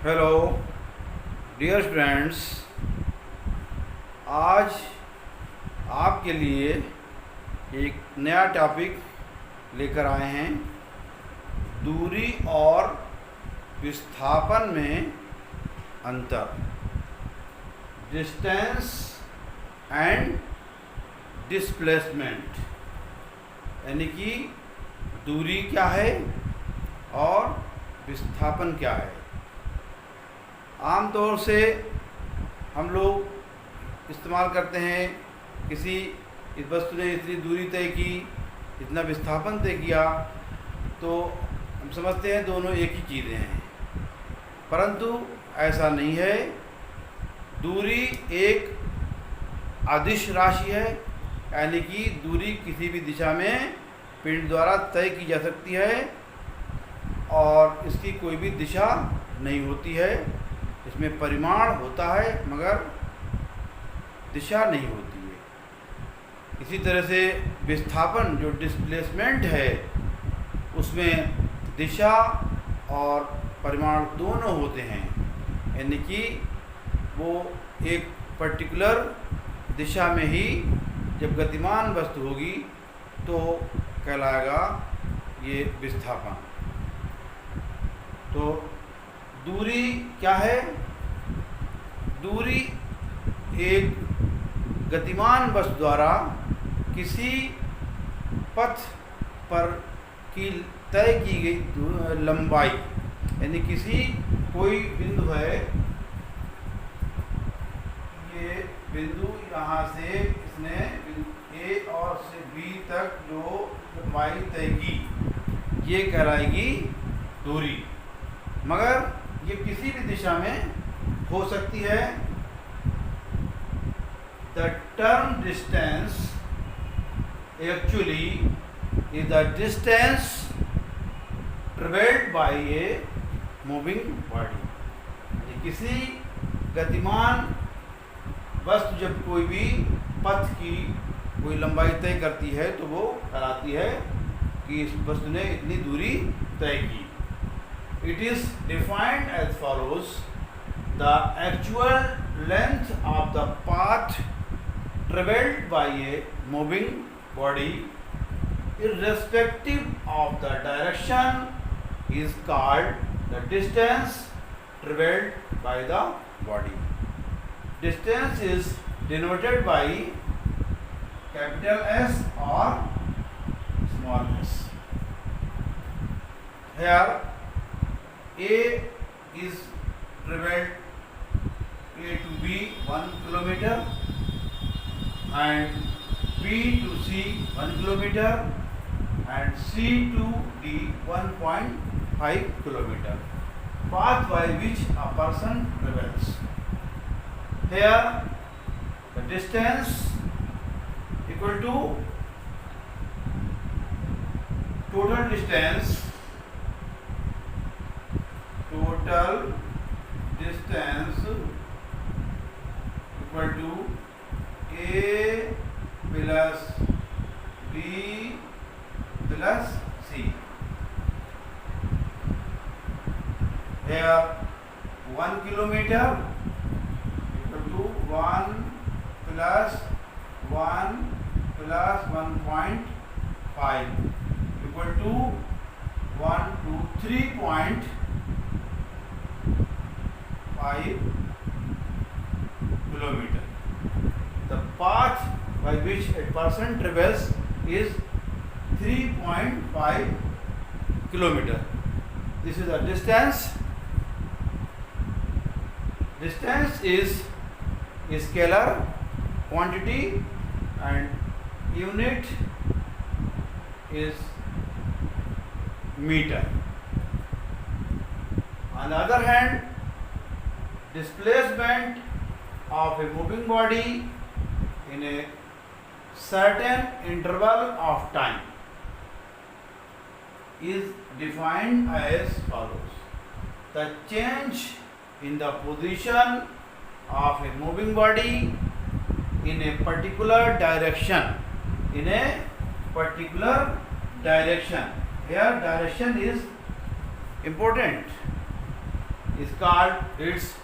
Hello dear friends, आज आपके लिए एक नया टॉपिक लेकर आए हैं। दूरी और विस्थापन में अंतर, डिस्टेंस एंड डिस्प्लेसमेंट, यानी कि दूरी क्या है और विस्थापन क्या है। आमतौर से हम लोग इस्तेमाल करते हैं किसी इस वस्तु ने इतनी दूरी तय की, इतना विस्थापन तय किया, तो हम समझते हैं दोनों एक ही चीज़ें हैं, परंतु ऐसा नहीं है। दूरी एक अदिश राशि है, यानी कि दूरी किसी भी दिशा में पिंड द्वारा तय की जा सकती है और इसकी कोई भी दिशा नहीं होती है। इसमें परिमाण होता है मगर दिशा नहीं होती है। इसी तरह से विस्थापन जो डिस्प्लेसमेंट है, उसमें दिशा और परिमाण दोनों होते हैं, यानी कि वो एक पर्टिकुलर दिशा में ही जब गतिमान वस्तु होगी तो कहलाएगा ये विस्थापन। तो दूरी क्या है? दूरी एक गतिमान वस्तु द्वारा किसी पथ पर की तय की गई लंबाई, यानी किसी कोई बिंदु है, ये बिंदु यहाँ से इसने ए और से बी तक जो लंबाई तय की, ये कहलाएगी दूरी। मगर ये किसी भी दिशा में हो सकती है। The term distance actually is the distance travelled by a moving body. किसी गतिमान वस्तु जब कोई भी पथ की कोई लंबाई तय करती है तो वो कहलाती है कि इस वस्तु ने इतनी दूरी तय की। It is defined as follows: the actual length of the path traveled by a moving body, irrespective of the direction, is called the distance traveled by the body. Distance is denoted by capital S or small s. Here A is traveled A to B 1 kilometer and B to C 1 kilometer and C to D 1.5 kilometer, path by which a person travels. Here the distance equal to total distance equal to A plus B plus C. Here 1 kilometer equal to 1 plus 1 plus 1.5 equal to 1 to 3.5 kilometer. The path by which a person travels is 3.5 kilometer. This is the distance. Distance is a scalar quantity and unit is meter. On the other hand, displacement of a moving body in a certain interval of time is defined as follows: the change in the position of a moving body in a particular direction. In a particular direction. Here direction is important. is called its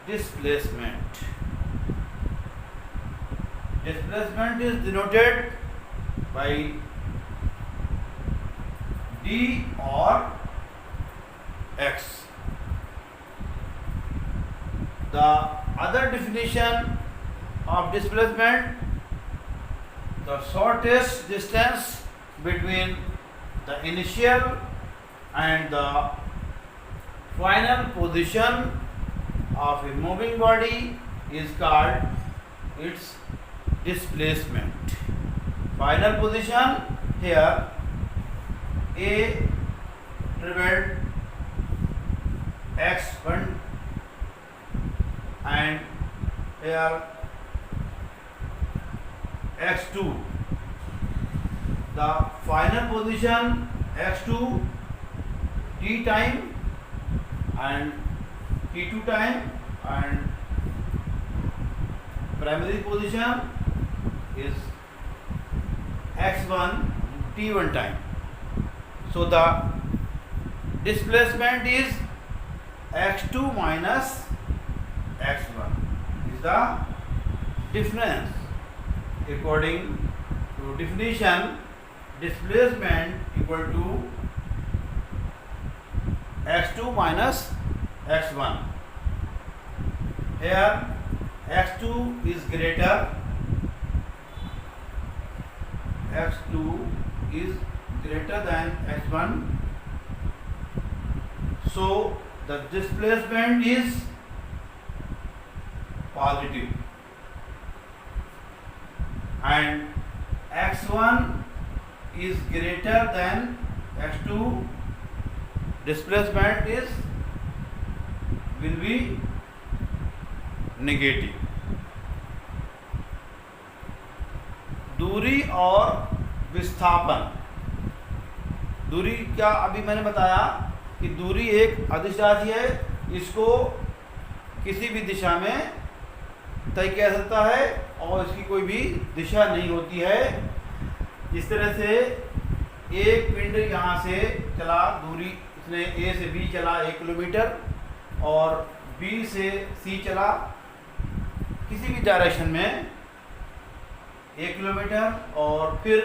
displacement. Displacement is denoted by d or x. The other definition of displacement, the shortest distance between the initial and the final position of a moving body is called its displacement. Final position here, A traveled x1 and here x2. The final position x2 t time and t2 time, and primary position is x1 t1 time. So the displacement is x2 minus x1 is the difference. According to definition, displacement equal to x2 minus x1. Here x2 is greater, x2 is greater than x1, so the displacement is positive, and x1 is greater than x2, displacement will be negative. दूरी और विस्थापन. दूरी क्या अभी मैंने बताया कि दूरी एक अदिश राशि है, इसको किसी भी दिशा में तय किया जा सकता है और इसकी कोई भी दिशा नहीं होती है. इस तरह से एक पिंड यहाँ से चला, दूरी इसने ए से बी चला 1 किलोमीटर और बी से सी चला किसी भी डायरेक्शन में 1 किलोमीटर और फिर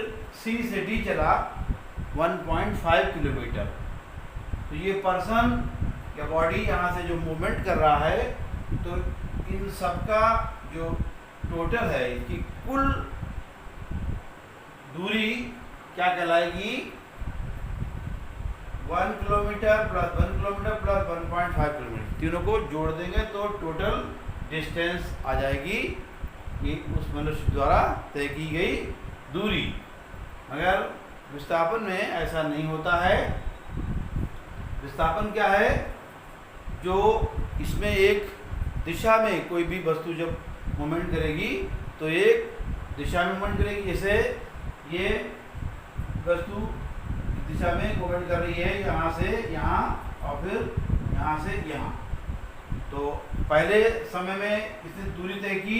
सी से डी चला 1.5 किलोमीटर. तो ये पर्सन या बॉडी यहाँ से जो मूवमेंट कर रहा है, तो इन सबका जो टोटल है, इसकी कुल दूरी क्या कहलाएगी? 1 kilometre plus 1 kilometre plus 1.5 kilometre, तीनों को जोड़ देंगे तो टोटल डिस्टेंस आ जाएगी कि उस मनुष्य द्वारा तय की गई दूरी. मगर विस्थापन में ऐसा नहीं होता है. विस्थापन क्या है? जो इसमें एक दिशा में कोई भी वस्तु जब मूवमेंट करेगी तो एक दिशा में मूवमेंट करेगी. जैसे ये वस्तु दिशा में मूवमेंट कर रही है, यहाँ से यहाँ और फिर यहाँ से यहाँ. तो पहले समय में इसने दूरी तय की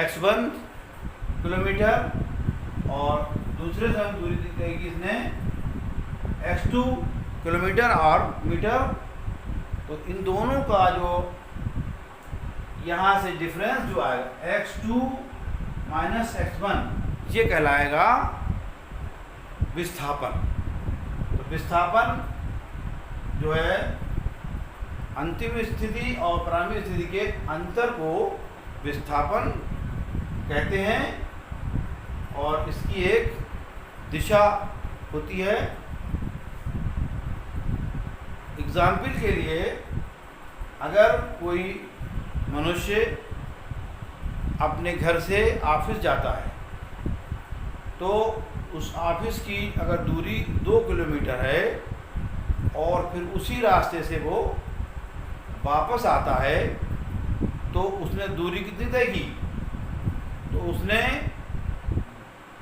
x1 किलोमीटर और दूसरे समय दूरी तय की इसने x2 किलोमीटर और मीटर. तो इन दोनों का जो यहाँ से डिफरेंस जो आएगा x2 माइनस x1, ये कहलाएगा विस्थापन. तो विस्थापन जो है अंतिम स्थिति और प्रारंभिक स्थिति के अंतर को विस्थापन कहते हैं और इसकी एक दिशा होती है. एग्जाम्पल के लिए, अगर कोई मनुष्य अपने घर से ऑफिस जाता है तो उस ऑफिस की अगर दूरी 2 किलोमीटर है और फिर उसी रास्ते से वो वापस आता है तो उसने दूरी कितनी तय की? तो उसने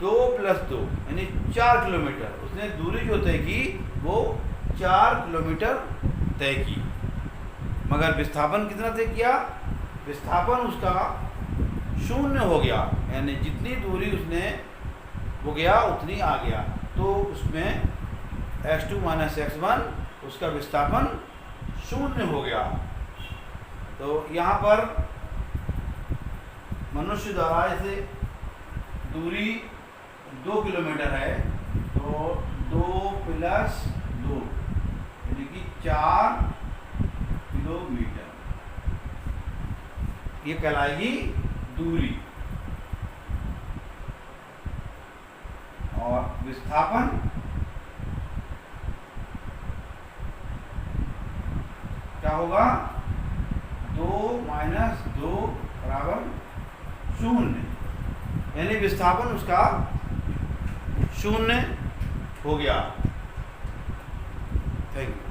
2 + 2 यानी 4 किलोमीटर उसने दूरी जो तय की वो 4 किलोमीटर तय की. मगर विस्थापन कितना तय किया? विस्थापन उसका 0 हो गया, यानी जितनी दूरी उसने वो गया उतनी आ गया. तो उसमें x2 माइनस x1 उसका विस्थापन शून्य हो गया। तो यहाँ पर मनुष्य द्वारा इसे दूरी 2 किलोमीटर है, तो 2 + 2 यानी कि 4 किलोमीटर, ये कहलाएगी दूरी। और विस्थापन क्या होगा, 2 - 2 = 0, यानी विस्थापन उसका 0 हो गया। Thank you.